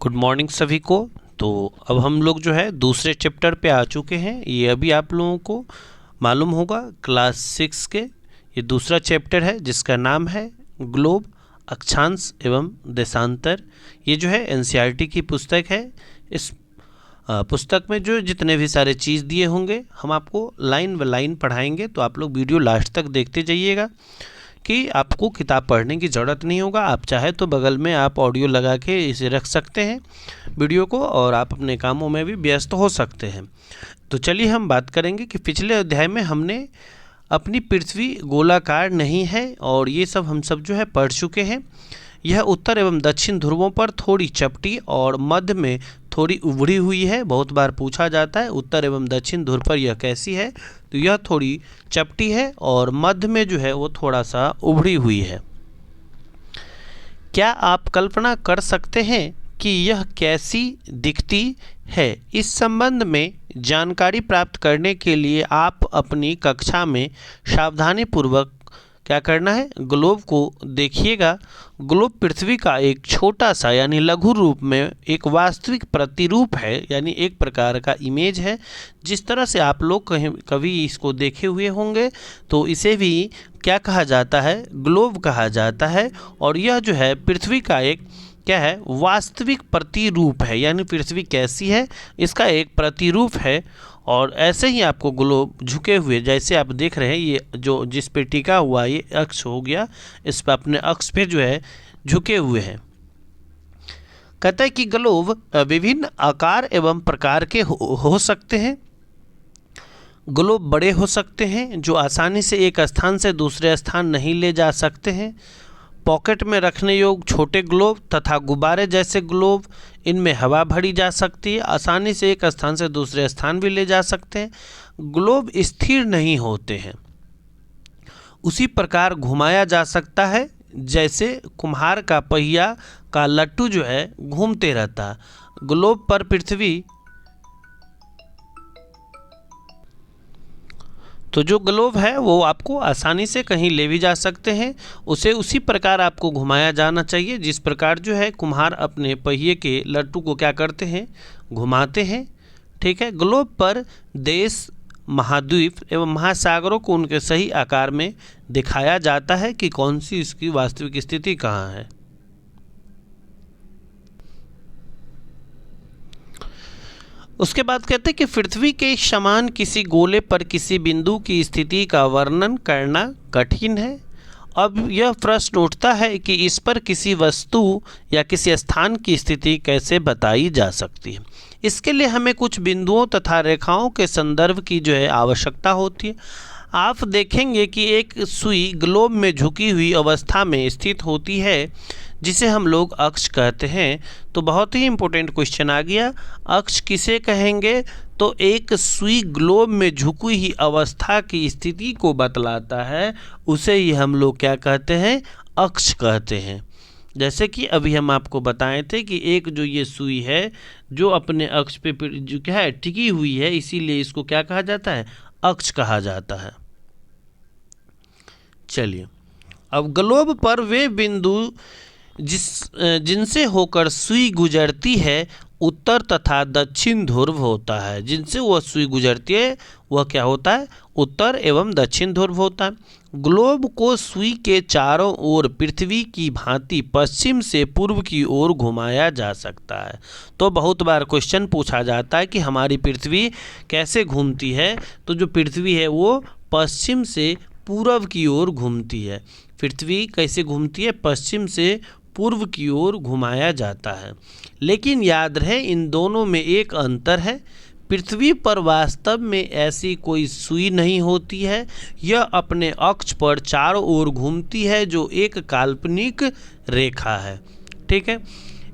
Good morning सभी को। तो अब हम लोग जो है दूसरे चैप्टर पे आ चुके हैं। ये अभी आप लोगों को मालूम होगा क्लास 6 के ये दूसरा चैप्टर है जिसका नाम है ग्लोब, अक्षांश एवं देशांतर। ये जो है एनसीईआरटी की पुस्तक है। इस पुस्तक में जो जितने भी सारे चीज़ दिए होंगे हम आपको लाइन व लाइन पढ़ाएंगे, तो आप लोग वीडियो लास्ट तक देखते जाइएगा कि आपको किताब पढ़ने की ज़रूरत नहीं होगा। आप चाहे तो बगल में आप ऑडियो लगा के इसे रख सकते हैं वीडियो को, और आप अपने कामों में भी व्यस्त हो सकते हैं। तो चलिए हम बात करेंगे कि पिछले अध्याय में हमने अपनी पृथ्वी गोलाकार नहीं है और ये सब हम सब जो है पढ़ चुके हैं। यह उत्तर एवं दक्षिण ध्रुवों पर थोड़ी चपटी और मध्य में थोड़ी उभरी हुई है। बहुत बार पूछा जाता है उत्तर एवं दक्षिण ध्रुव पर यह कैसी है, तो यह थोड़ी चपटी है और मध्य में जो है वो थोड़ा सा उभरी हुई है। क्या आप कल्पना कर सकते हैं कि यह कैसी दिखती है? इस संबंध में जानकारी प्राप्त करने के लिए आप अपनी कक्षा में सावधानीपूर्वक क्या करना है, ग्लोब को देखिएगा। ग्लोब पृथ्वी का एक छोटा सा यानी लघु रूप में एक वास्तविक प्रतिरूप है, यानी एक प्रकार का इमेज है। जिस तरह से आप लोग कभी इसको देखे हुए होंगे तो इसे भी क्या कहा जाता है, ग्लोब कहा जाता है। और यह जो है पृथ्वी का एक क्या है, वास्तविक प्रतिरूप है, यानी पृथ्वी कैसी है इसका एक प्रतिरूप है। और ऐसे ही आपको ग्लोब झुके हुए जैसे आप देख रहे हैं, ये जो जिस पे टिका हुआ ये अक्ष हो गया, इस पर अपने अक्ष पे जो है झुके हुए हैं। कहता है कि ग्लोब विभिन्न आकार एवं प्रकार के हो सकते हैं। ग्लोब बड़े हो सकते हैं जो आसानी से एक स्थान से दूसरे स्थान नहीं ले जा सकते हैं। पॉकेट में रखने योग्य छोटे ग्लोब तथा गुब्बारे जैसे ग्लोब, इनमें हवा भरी जा सकती है, आसानी से एक स्थान से दूसरे स्थान भी ले जा सकते हैं। ग्लोब स्थिर नहीं होते हैं, उसी प्रकार घुमाया जा सकता है जैसे कुम्हार का पहिया का लट्टू जो है घूमते रहता है। ग्लोब पर पृथ्वी तो जो ग्लोब है वो आपको आसानी से कहीं ले भी जा सकते हैं, उसे उसी प्रकार आपको घुमाया जाना चाहिए जिस प्रकार जो है कुम्हार अपने पहिए के लट्टू को क्या करते हैं, घुमाते हैं। ठीक है, ग्लोब पर देश, महाद्वीप एवं महासागरों को उनके सही आकार में दिखाया जाता है कि कौन सी इसकी वास्तविक स्थिति कहाँ है। उसके बाद कहते हैं कि पृथ्वी के समान किसी गोले पर किसी बिंदु की स्थिति का वर्णन करना कठिन है। अब यह प्रश्न उठता है कि इस पर किसी वस्तु या किसी स्थान की स्थिति कैसे बताई जा सकती है। इसके लिए हमें कुछ बिंदुओं तथा रेखाओं के संदर्भ की जो है आवश्यकता होती है। आप देखेंगे कि एक सुई ग्लोब में झुकी हुई अवस्था में स्थित होती है जिसे हम लोग अक्ष कहते हैं। तो बहुत ही इम्पोर्टेंट क्वेश्चन आ गया, अक्ष किसे कहेंगे? तो एक सुई ग्लोब में झुकी हुई अवस्था की स्थिति को बतलाता है, उसे ही हम लोग क्या कहते हैं, अक्ष कहते हैं। जैसे कि अभी हम आपको बताए थे कि एक जो ये सुई है जो अपने अक्ष पे जो क्या है टिकी हुई है, इसीलिए इसको क्या कहा जाता है, अक्ष कहा जाता है। चलिए, अब ग्लोब पर वे बिंदु जिनसे होकर सुई गुजरती है उत्तर तथा दक्षिण ध्रुव होता है। जिनसे वह सुई गुजरती है वह क्या होता है, उत्तर एवं दक्षिण ध्रुव होता है। ग्लोब को सुई के चारों ओर पृथ्वी की भांति पश्चिम से पूर्व की ओर घुमाया जा सकता है। तो बहुत बार क्वेश्चन पूछा जाता है कि हमारी पृथ्वी कैसे घूमती है, तो जो पृथ्वी है वो पश्चिम से पूर्व की ओर घूमती है। पृथ्वी कैसे घूमती है, पश्चिम से पूर्व की ओर घुमाया जाता है। लेकिन याद रहे इन दोनों में एक अंतर है, पृथ्वी पर वास्तव में ऐसी कोई सुई नहीं होती है, यह अपने अक्ष पर चारों ओर घूमती है जो एक काल्पनिक रेखा है। ठीक है,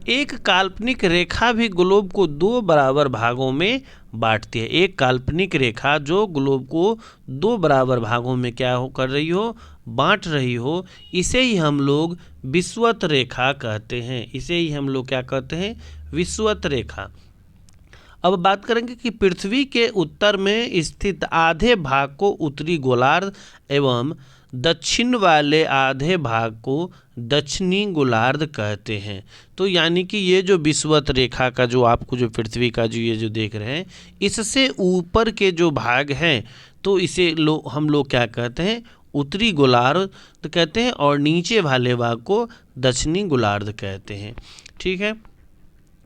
एक काल्पनिक रेखा भी ग्लोब को दो बराबर भागों में बांटती है। एक काल्पनिक रेखा जो ग्लोब को दो बराबर भागों में क्या कर रही हो, बांट रही हो, इसे ही हम लोग विषुवत रेखा कहते हैं। इसे ही हम लोग क्या कहते हैं, विषुवत रेखा। अब बात करेंगे कि पृथ्वी के उत्तर में स्थित आधे भाग को उत्तरी गोलार्ध एवं दक्षिण वाले आधे भाग को दक्षिणी गोलार्ध कहते हैं। तो यानी कि ये जो विषुवत रेखा का जो आपको जो पृथ्वी का जो ये जो देख रहे हैं, इससे ऊपर के जो भाग हैं तो इसे हम लोग क्या कहते हैं, उत्तरी गोलार्ध कहते हैं, और नीचे वाले भाग को दक्षिणी गोलार्ध कहते हैं। ठीक है,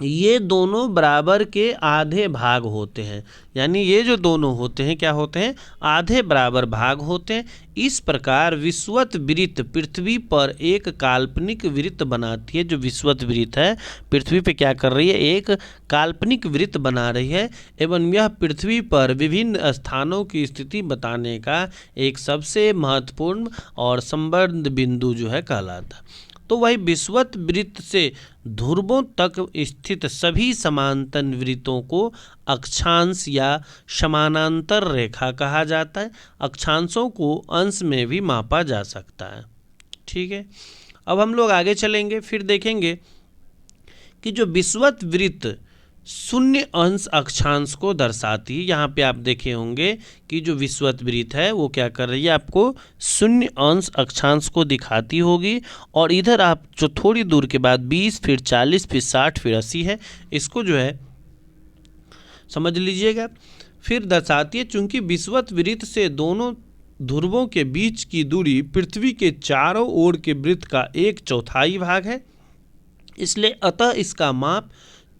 ये दोनों बराबर के आधे भाग होते हैं, यानी ये जो दोनों होते हैं क्या होते हैं, आधे बराबर भाग होते हैं। इस प्रकार विषुवत वृत्त पृथ्वी पर एक काल्पनिक वृत्त बनाती है। जो विषुवत वृत्त है पृथ्वी पे क्या कर रही है, एक काल्पनिक वृत्त बना रही है, एवं यह पृथ्वी पर विभिन्न स्थानों की स्थिति बताने का एक सबसे महत्वपूर्ण और संबंध बिंदु जो है कहलाता है। तो वही विषुवत वृत्त से ध्रुवों तक स्थित सभी समांतर वृत्तों को अक्षांश या समानांतर रेखा कहा जाता है। अक्षांशों को अंश में भी मापा जा सकता है। ठीक है, अब हम लोग आगे चलेंगे, फिर देखेंगे कि जो विषुवत वृत्त शून्य अंश अक्षांश को दर्शाती है। यहाँ पे आप देखे होंगे कि जो विषुवत वृत्त है वो क्या कर रही है, आपको शून्य अंश अक्षांश को दिखाती होगी। और इधर आप जो थोड़ी दूर के बाद 20 फिर 40 फिर 60 फिर 80 है, इसको जो है समझ लीजिएगा। फिर दर्शाती है, चूंकि विषुवत वृत्त से दोनों ध्रुवों के बीच की दूरी पृथ्वी के चारों ओर के वृत्त का 1/4 भाग है, इसलिए अतः इसका माप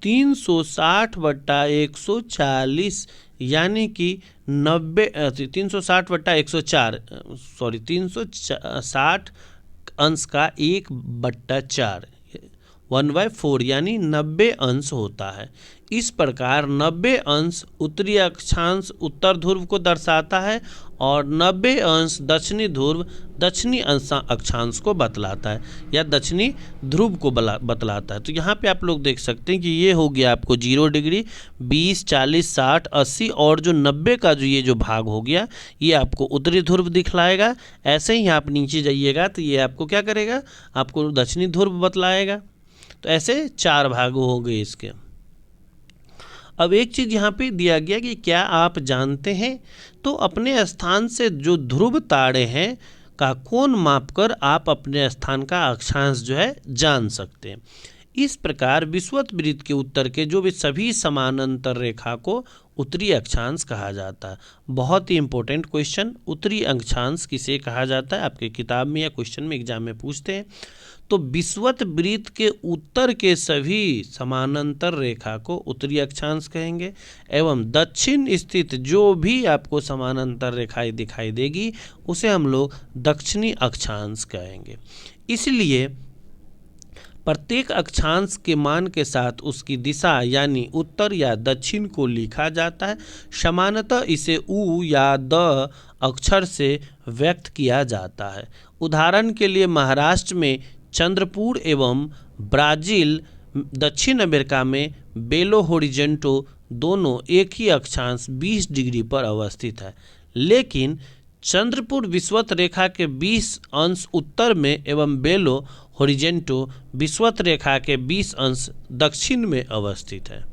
360/140 यानी कि 360 अंश का 1/4 1/4 यानी 90 अंश होता है। इस प्रकार 90 अंश उत्तरी अक्षांश उत्तर ध्रुव को दर्शाता है और 90 अंश दक्षिणी ध्रुव दक्षिणी अक्षांश को बतलाता है या दक्षिणी ध्रुव को बतलाता है। तो यहाँ पे आप लोग देख सकते हैं कि ये हो गया आपको 0 डिग्री, 20, 40, 60, 80 और जो 90 का जो ये जो भाग हो गया ये आपको उत्तरी ध्रुव दिखलाएगा। ऐसे ही आप नीचे जाइएगा तो ये आपको क्या करेगा, आपको दक्षिणी ध्रुव बतलाएगा। तो ऐसे 4 भाग हो गए इसके। अब एक चीज़ यहाँ पे दिया गया कि क्या आप जानते हैं, तो अपने स्थान से जो ध्रुव तारे हैं का कोण मापकर आप अपने स्थान का अक्षांश जो है जान सकते हैं। इस प्रकार विषुवत वृत्त के उत्तर के जो भी सभी समानांतर रेखा को उत्तरी अक्षांश कहा जाता है। बहुत ही इंपॉर्टेंट क्वेश्चन, उत्तरी अक्षांश किसे कहा जाता है, आपके किताब में या क्वेश्चन में एग्जाम में पूछते हैं। तो विषुवत वृत्त के उत्तर के सभी समानांतर रेखा को उत्तरी अक्षांश कहेंगे, एवं दक्षिण स्थित जो भी आपको समानांतर रेखाएं दिखाई देगी उसे हम लोग दक्षिणी अक्षांश कहेंगे। इसलिए प्रत्येक अक्षांश के मान के साथ उसकी दिशा यानी उत्तर या दक्षिण को लिखा जाता है। सामान्यतः इसे उ या द अक्षर से व्यक्त किया जाता है। उदाहरण के लिए महाराष्ट्र में चंद्रपुर एवं ब्राज़ील दक्षिण अमेरिका में बेलो होरिजेंटो दोनों एक ही अक्षांश 20 डिग्री पर अवस्थित है, लेकिन चंद्रपुर विषुवत रेखा के 20 अंश उत्तर में एवं बेलो होरिजेंटो विषुवत रेखा के 20 अंश दक्षिण में अवस्थित है।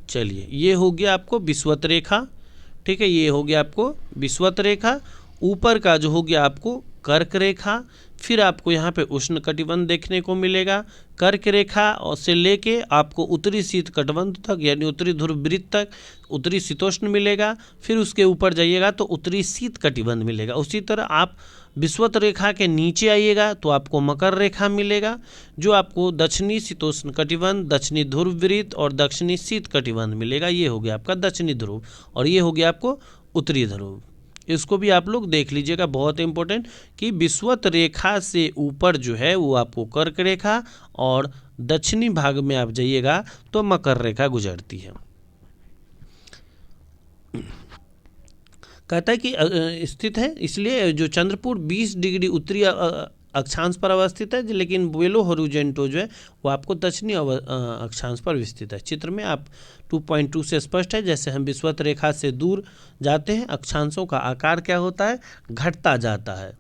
चलिए, ये हो गया आपको विषुवत रेखा। ठीक है, ये हो गया आपको विषुवत रेखा। ऊपर का जो हो गया आपको कर्क रेखा। फिर आपको यहाँ पे उष्ण कटिबंध देखने को मिलेगा। कर्क रेखा और से लेके आपको उत्तरी शीत कटिबंध तक यानी उत्तरी ध्रुव वृत्त तक उत्तरी शीतोष्ण मिलेगा। फिर उसके ऊपर जाइएगा तो उत्तरी शीत कटिबंध मिलेगा। उसी तरह आप विषुवत रेखा के नीचे आइएगा तो आपको मकर रेखा मिलेगा, जो आपको दक्षिणी शीतोष्ण कटिबंध, दक्षिणी ध्रुव वृत्त और दक्षिणी शीत कटिबंध मिलेगा। ये हो गया आपका दक्षिणी ध्रुव और ये हो गया आपको उत्तरी ध्रुव। इसको भी आप लोग देख लीजिएगा, बहुत इंपॉर्टेंट कि विषुवत रेखा से ऊपर जो है वो आपको कर्क रेखा और दक्षिणी भाग में आप जाइएगा तो मकर रेखा गुजरती है। कहता है कि स्थित है, इसलिए जो चंद्रपुर 20 डिग्री उत्तरी अक्षांश पर अवस्थित है, लेकिन बेलो होरिजेंटो जो है वो आपको दक्षिणी अक्षांश पर विस्तृत है। चित्र में आप 2.2 से स्पष्ट है। जैसे हम विषुवत रेखा से दूर जाते हैं अक्षांशों का आकार क्या होता है, घटता जाता है।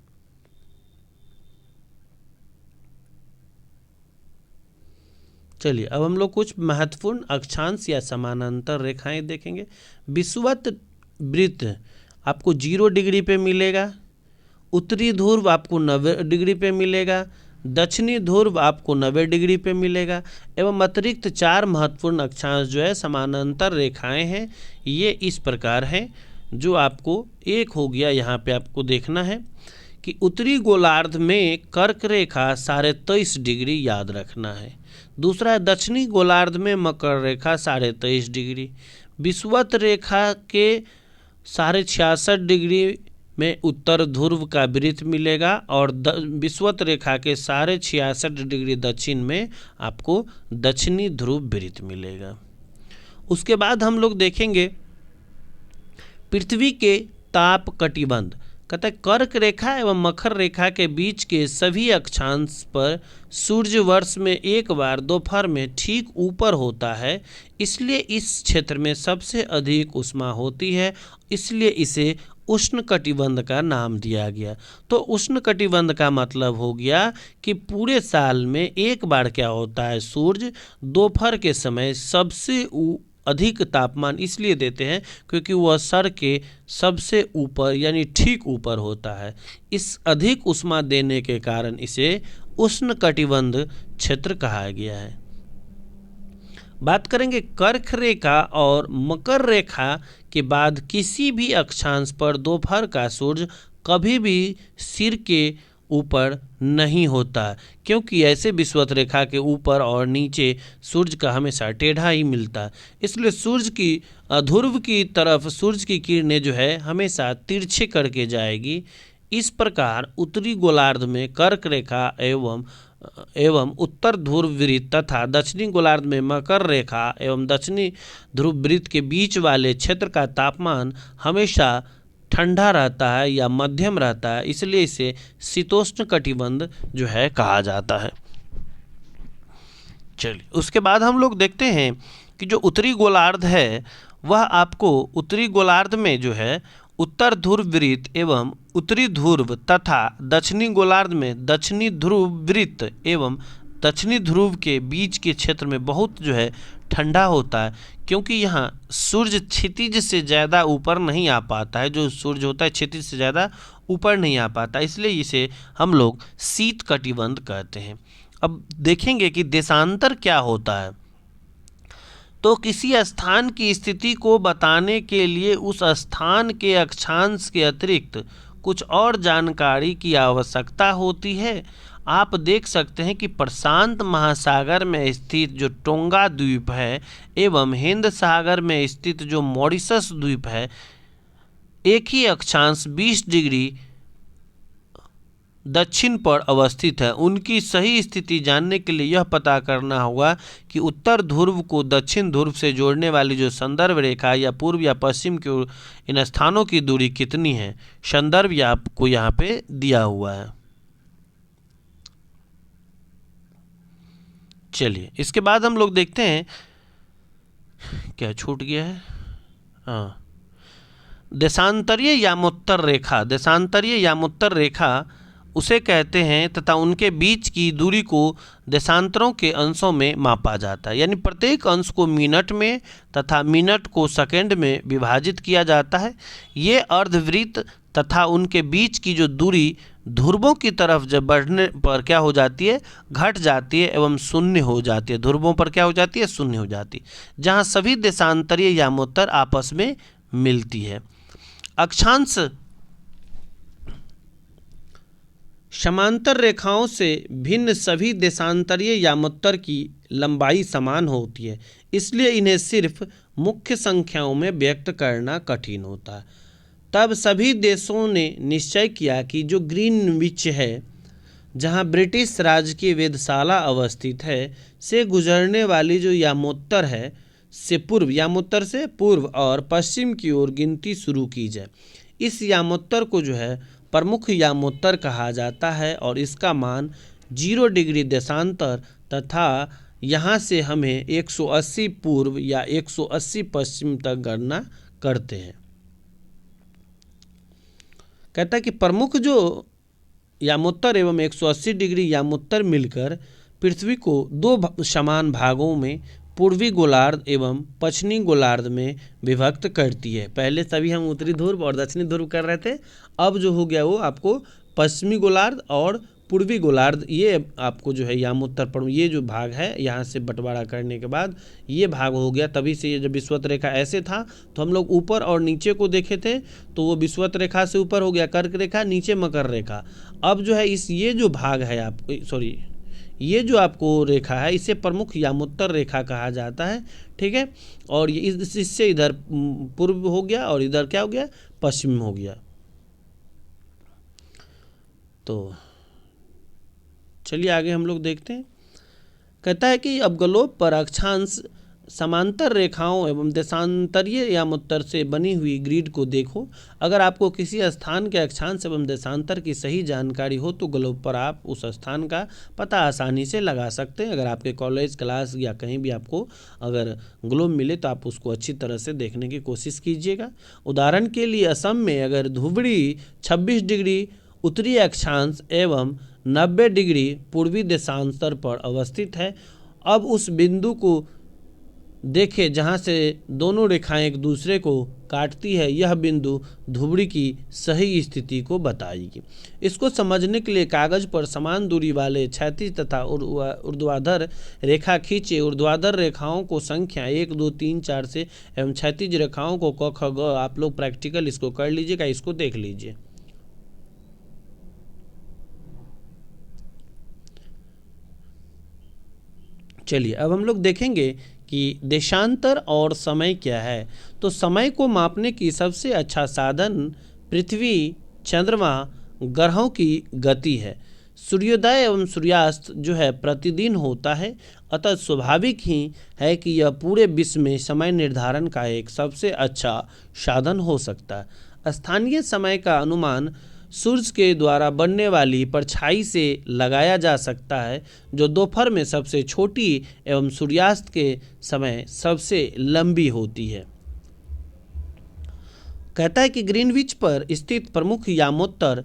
चलिए, अब हम लोग कुछ महत्वपूर्ण अक्षांश या समानांतर रेखाएं देखेंगे। विषुवत वृत्त आपको 0 डिग्री पे मिलेगा, उत्तरी ध्रुव आपको 90 डिग्री पे मिलेगा, दक्षिणी ध्रुव आपको 90 डिग्री पे मिलेगा, एवं अतिरिक्त 4 महत्वपूर्ण अक्षांश जो है समानांतर रेखाएं हैं। ये इस प्रकार हैं, जो आपको एक हो गया यहाँ पे आपको देखना है कि उत्तरी गोलार्ध में कर्क रेखा 23.5 डिग्री याद रखना है। दूसरा है दक्षिणी गोलार्ध में मकर रेखा 23.5 डिग्री, विषुवत रेखा के 66.5 डिग्री में उत्तर ध्रुव का वृत्त मिलेगा और विषुवत रेखा के 66.5 डिग्री दक्षिण में आपको दक्षिणी ध्रुव वृत्त मिलेगा। उसके बाद हम लोग देखेंगे पृथ्वी के ताप कटिबंध। कहता है कर्क रेखा एवं मकर रेखा के बीच के सभी अक्षांश पर सूर्य वर्ष में एक बार दोपहर में ठीक ऊपर होता है, इसलिए इस क्षेत्र में सबसे अधिक ऊष्मा होती है, इसलिए इसे उष्ण कटिबंध का नाम दिया गया। तो उष्ण कटिबंध का मतलब हो गया कि पूरे साल में एक बार क्या होता है, सूर्य दोपहर के समय सबसे अधिक तापमान इसलिए देते हैं क्योंकि वह सर के सबसे ऊपर यानी ठीक ऊपर होता है। इस अधिक उष्मा देने के कारण इसे उष्ण कटिबंध क्षेत्र कहा गया है। बात करेंगे कर्क रेखा और मकर रेखा के बाद किसी भी अक्षांश पर दोपहर का सूर्य कभी भी सिर के ऊपर नहीं होता, क्योंकि ऐसे विषुवत रेखा के ऊपर और नीचे सूर्य का हमेशा टेढ़ा ही मिलता है। इसलिए सूर्य की ध्रुव की तरफ सूर्य की किरणें जो है हमेशा तिरछे करके जाएगी। इस प्रकार उत्तरी गोलार्ध में कर्क रेखा एवं उत्तर ध्रुव वृत्त तथा दक्षिणी गोलार्ध में मकर रेखा एवं दक्षिणी ध्रुव वृत्त के बीच वाले क्षेत्र का तापमान हमेशा ठंडा रहता है या मध्यम रहता है, इसलिए इसे शीतोष्ण कटिबंध जो है कहा जाता है। चलिए उसके बाद हम लोग देखते हैं कि जो उत्तरी गोलार्ध है वह आपको उत्तरी गोलार्ध में जो है उत्तर ध्रुव वृत्त एवं उत्तरी ध्रुव तथा दक्षिणी गोलार्ध में दक्षिणी ध्रुव वृत्त एवं दक्षिणी ध्रुव के बीच के क्षेत्र में बहुत जो है ठंडा होता है, क्योंकि यहाँ सूर्य क्षितिज से ज़्यादा ऊपर नहीं आ पाता है। जो सूर्य होता है क्षितिज से ज़्यादा ऊपर नहीं आ पाता, इसलिए इसे हम लोग शीत कटिबंध कहते हैं। अब देखेंगे कि देशांतर क्या होता है। तो किसी स्थान की स्थिति को बताने के लिए उस स्थान के अक्षांश के अतिरिक्त कुछ और जानकारी की आवश्यकता होती है। आप देख सकते हैं कि प्रशांत महासागर में स्थित जो टोंगा द्वीप है एवं हिंद सागर में स्थित जो मॉरिशस द्वीप है, एक ही अक्षांश 20 डिग्री दक्षिण पर अवस्थित है। उनकी सही स्थिति जानने के लिए यह पता करना होगा कि उत्तर ध्रुव को दक्षिण ध्रुव से जोड़ने वाली जो संदर्भ रेखा या पूर्व या पश्चिम की ओर इन स्थानों की दूरी कितनी है। संदर्भ या आपको यहाँ पे दिया हुआ है। चलिए इसके बाद हम लोग देखते हैं क्या छूट गया है। हाँ, देशांतरीय यामोत्तर रेखा। देशांतरीय यामोत्तर रेखा उसे कहते हैं तथा उनके बीच की दूरी को देशांतरों के अंशों में मापा जाता है, यानी प्रत्येक अंश को मिनट में तथा मिनट को सेकंड में विभाजित किया जाता है। ये अर्धवृत्त तथा उनके बीच की जो दूरी ध्रुवों की तरफ जब बढ़ने पर क्या हो जाती है, घट जाती है एवं शून्य हो जाती है। ध्रुवों पर क्या हो जाती है, शून्य हो जाती है, जहाँ सभी देशांतरीय यामोत्तर आपस में मिलती है। अक्षांश समांतर रेखाओं से भिन्न सभी देशांतरीय यामोत्तर की लंबाई समान होती है, इसलिए इन्हें सिर्फ मुख्य संख्याओं में व्यक्त करना कठिन होता है। तब सभी देशों ने निश्चय किया कि जो ग्रीनविच है, जहां ब्रिटिश राज की वेधशाला अवस्थित है, से गुजरने वाली जो यामोत्तर है से पूर्व, यामोत्तर से पूर्व और पश्चिम की ओर गिनती शुरू की जाए। इस यामोत्तर को जो है प्रमुख यामोत्तर कहा जाता है और इसका मान 0 डिग्री देशांतर तथा यहाँ से हमें 180 पूर्व या 180 पश्चिम तक गणना करते हैं। कहता है कि प्रमुख जो यामोत्तर एवं 180 डिग्री यामोत्तर मिलकर पृथ्वी को 2 समान भागों में पूर्वी गोलार्ध एवं पश्चिमी गोलार्ध में विभक्त करती है। पहले सभी हम उत्तरी ध्रुव और दक्षिणी ध्रुव कर रहे थे, अब जो हो गया वो आपको पश्चिमी गोलार्ध और पूर्वी गोलार्ध, ये आपको जो है यामोत्तर पर्व, ये जो भाग है यहाँ से बंटवारा करने के बाद ये भाग हो गया। तभी से ये जब विषुवत रेखा ऐसे था तो हम लोग ऊपर और नीचे को देखे थे, तो वो विषुवत रेखा से ऊपर हो गया कर्क रेखा, नीचे मकर रेखा। अब जो है ये जो भाग है ये जो आपको रेखा है इसे प्रमुख यामोत्तर रेखा कहा जाता है, ठीक है। और ये इससे इधर पूर्व हो गया और इधर क्या हो गया, पश्चिम हो गया। तो चलिए आगे हम लोग देखते हैं। कहता है कि अब ग्लोब पर अक्षांश समांतर रेखाओं एवं देशांतरीय यामोत्तर से बनी हुई ग्रिड को देखो। अगर आपको किसी स्थान के अक्षांश एवं देशांतर की सही जानकारी हो तो ग्लोब पर आप उस स्थान का पता आसानी से लगा सकते हैं। अगर आपके कॉलेज क्लास या कहीं भी आपको अगर ग्लोब मिले तो आप उसको अच्छी तरह से देखने की कोशिश कीजिएगा। उदाहरण के लिए असम में अगर धुबड़ी 26 डिग्री उत्तरी अक्षांश एवं 90 डिग्री पूर्वी देशांतर पर अवस्थित है। अब उस बिंदु को देखें जहाँ से दोनों रेखाएं एक दूसरे को काटती है, यह बिंदु धुबड़ी की सही स्थिति को बताएगी। इसको समझने के लिए कागज पर समान दूरी वाले क्षैतिज तथा ऊर्ध्वाधर रेखा खींचे। ऊर्ध्वाधर रेखाओं को संख्या 1 2 3 4 से एवं क्षैतिज रेखाओं को क ख ग, आप लोग प्रैक्टिकल इसको कर लीजिएगा, इसको देख लीजिए। चलिए अब हम लोग देखेंगे कि देशांतर और समय क्या है। तो समय को मापने की सबसे अच्छा साधन पृथ्वी, चंद्रमा, ग्रहों की गति है। सूर्योदय एवं सूर्यास्त जो है प्रतिदिन होता है, अतः स्वाभाविक ही है कि यह पूरे विश्व में समय निर्धारण का एक सबसे अच्छा साधन हो सकता है। स्थानीय समय का अनुमान सूर्य के द्वारा बनने वाली परछाई से लगाया जा सकता है, जो दोपहर में सबसे छोटी एवं सूर्यास्त के समय सबसे लंबी होती है। कहता है कि ग्रीनविच पर स्थित प्रमुख यामोत्तर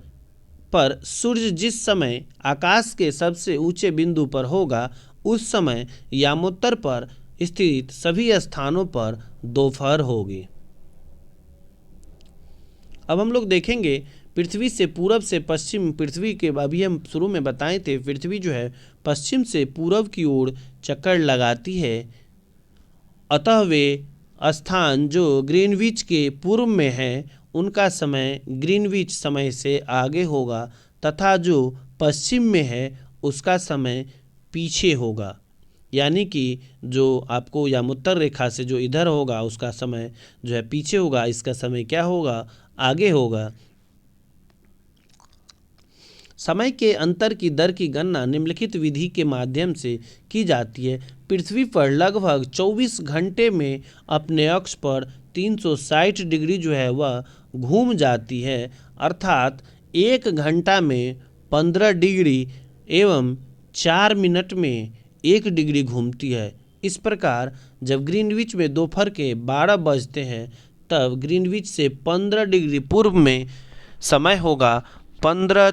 पर सूर्य जिस समय आकाश के सबसे ऊंचे बिंदु पर होगा, उस समय यामोत्तर पर स्थित सभी स्थानों पर दोपहर होगी। अब हम लोग देखेंगे पृथ्वी से पूरब से पश्चिम, पृथ्वी के अभी हम शुरू में बताए थे, पृथ्वी जो है पश्चिम से पूरब की ओर चक्कर लगाती है, अतः वे स्थान जो ग्रीनविच के पूर्व में हैं उनका समय ग्रीनविच समय से आगे होगा तथा जो पश्चिम में है उसका समय पीछे होगा। यानी कि जो आपको यामोत्तर रेखा से जो इधर होगा उसका समय जो है पीछे होगा, इसका समय क्या होगा, आगे होगा। समय के अंतर की दर की गणना निम्नलिखित विधि के माध्यम से की जाती है। पृथ्वी पर लगभग 24 घंटे में अपने अक्ष पर 360 डिग्री जो है वह घूम जाती है, अर्थात 1 घंटा में 15 डिग्री एवं 4 मिनट में 1 डिग्री घूमती है। इस प्रकार जब ग्रीनविच में दोपहर के 12 बजते हैं तब ग्रीनविच से 15 डिग्री पूर्व में समय होगा। 15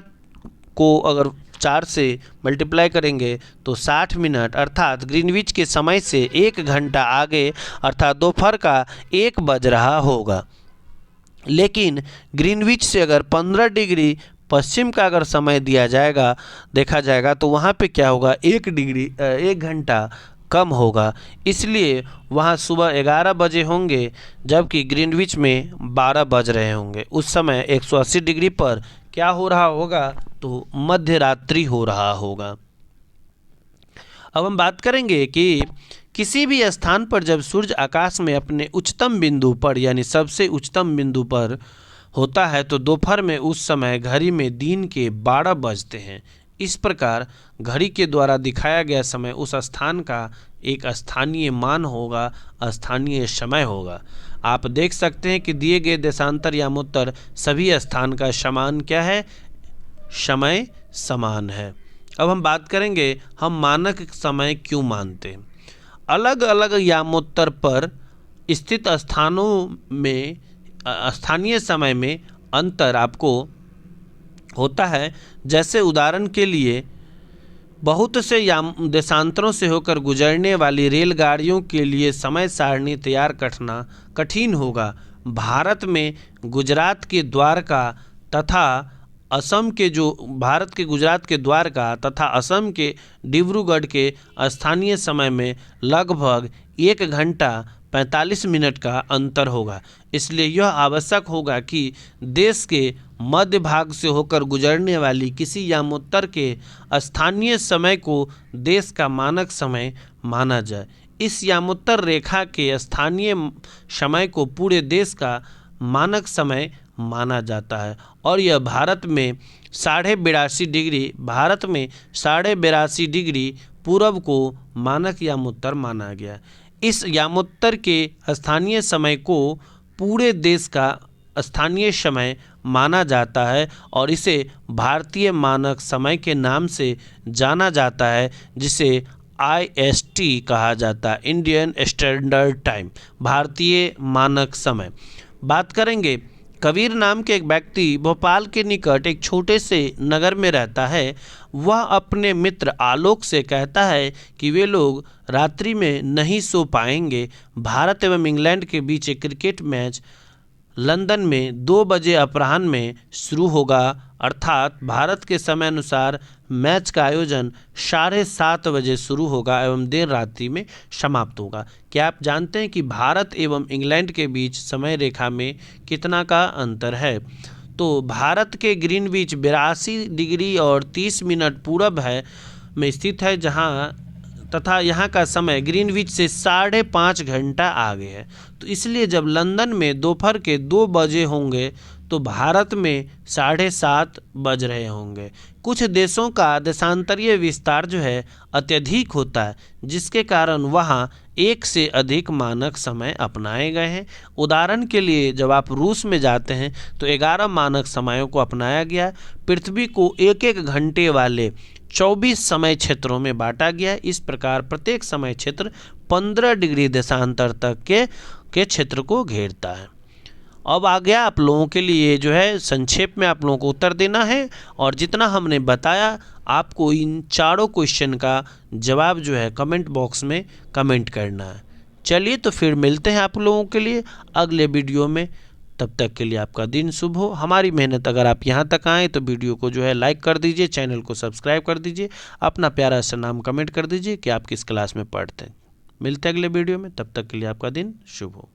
को अगर 4 से मल्टीप्लाई करेंगे तो 60 मिनट, अर्थात ग्रीनविच के समय से 1 घंटा आगे अर्थात दोपहर का 1 बज रहा होगा। लेकिन ग्रीनविच से अगर 15 डिग्री पश्चिम का अगर समय देखा जाएगा तो वहाँ पे क्या होगा, 1 घंटा कम होगा, इसलिए वहाँ सुबह 11 बजे होंगे जबकि ग्रीनविच में 12 बज रहे होंगे। उस समय 180 डिग्री पर क्या हो रहा होगा, तो मध्य रात्रि हो रहा होगा। अब हम बात करेंगे कि किसी भी स्थान पर जब सूर्य आकाश में अपने उच्चतम बिंदु पर यानी सबसे उच्चतम बिंदु पर होता है तो दोपहर में उस समय घड़ी में दिन के 12 बजते हैं। इस प्रकार घड़ी के द्वारा दिखाया गया समय उस स्थान का एक स्थानीय मान होगा, स्थानीय समय होगा। आप देख सकते हैं कि दिए गए देशांतर यामोत्तर सभी स्थान का समान क्या है, समय समान है। अब हम बात करेंगे हम मानक समय क्यों मानते हैं। अलग अलग यामोत्तर पर स्थित स्थानों में स्थानीय समय में अंतर आपको होता है। जैसे उदाहरण के लिए बहुत से देशांतरों से होकर गुजरने वाली रेलगाड़ियों के लिए समय सारणी तैयार करना कठिन होगा। भारत में गुजरात के द्वारका तथा असम के गुजरात के द्वारका तथा असम के डिब्रूगढ़ के स्थानीय समय में लगभग 1 घंटा 45 मिनट का अंतर होगा। इसलिए यह आवश्यक होगा कि देश के मध्य भाग से होकर गुजरने वाली किसी यामोत्तर के स्थानीय समय को देश का मानक समय माना जाए। इस यामोत्तर रेखा के स्थानीय समय को पूरे देश का मानक समय माना जाता है और यह भारत में 82.5 डिग्री पूरब को मानक यामोत्तर माना गया। इस यामोत्तर के स्थानीय समय को पूरे देश का स्थानीय समय माना जाता है और इसे भारतीय मानक समय के नाम से जाना जाता है, जिसे IST कहा जाता है, इंडियन स्टैंडर्ड टाइम, भारतीय मानक समय। बात करेंगे, कबीर नाम के एक व्यक्ति भोपाल के निकट एक छोटे से नगर में रहता है। वह अपने मित्र आलोक से कहता है कि वे लोग रात्रि में नहीं सो पाएंगे। भारत एवं इंग्लैंड के बीच एक क्रिकेट मैच लंदन में 2 बजे अपराह्न में शुरू होगा, अर्थात भारत के समय अनुसार मैच का आयोजन 7:30 बजे शुरू होगा एवं देर रात्रि में समाप्त होगा। क्या आप जानते हैं कि भारत एवं इंग्लैंड के बीच समय रेखा में कितना का अंतर है? तो भारत के ग्रीनविच 82 डिग्री और 30 मिनट पूरब में स्थित है, तथा यहाँ का समय ग्रीनविच से 5.5 घंटा आगे है। तो इसलिए जब लंदन में दोपहर के 2 बजे होंगे तो भारत में 7:30 बज रहे होंगे। कुछ देशों का देशांतरीय विस्तार अत्यधिक होता है, जिसके कारण वहाँ एक से अधिक मानक समय अपनाए गए हैं। उदाहरण के लिए जब आप रूस में जाते हैं तो 11 मानक समयों को अपनाया गया है। पृथ्वी को 1-1 घंटे वाले 24 समय क्षेत्रों में बांटा गया है। इस प्रकार प्रत्येक समय क्षेत्र 15 डिग्री देशांतर तक के क्षेत्र को घेरता है। अब आ गया आप लोगों के लिए संक्षेप में आप लोगों को उत्तर देना है और जितना हमने बताया आपको इन चारों क्वेश्चन का जवाब कमेंट बॉक्स में कमेंट करना है। चलिए तो फिर मिलते हैं आप लोगों के लिए अगले वीडियो में। तब तक के लिए आपका दिन शुभ हो। हमारी मेहनत अगर आप यहाँ तक आए तो वीडियो को लाइक कर दीजिए, चैनल को सब्सक्राइब कर दीजिए, अपना प्यारा सा नाम कमेंट कर दीजिए कि आप किस क्लास में पढ़ते हैं। मिलते हैं अगले वीडियो में, तब तक के लिए आपका दिन शुभ हो।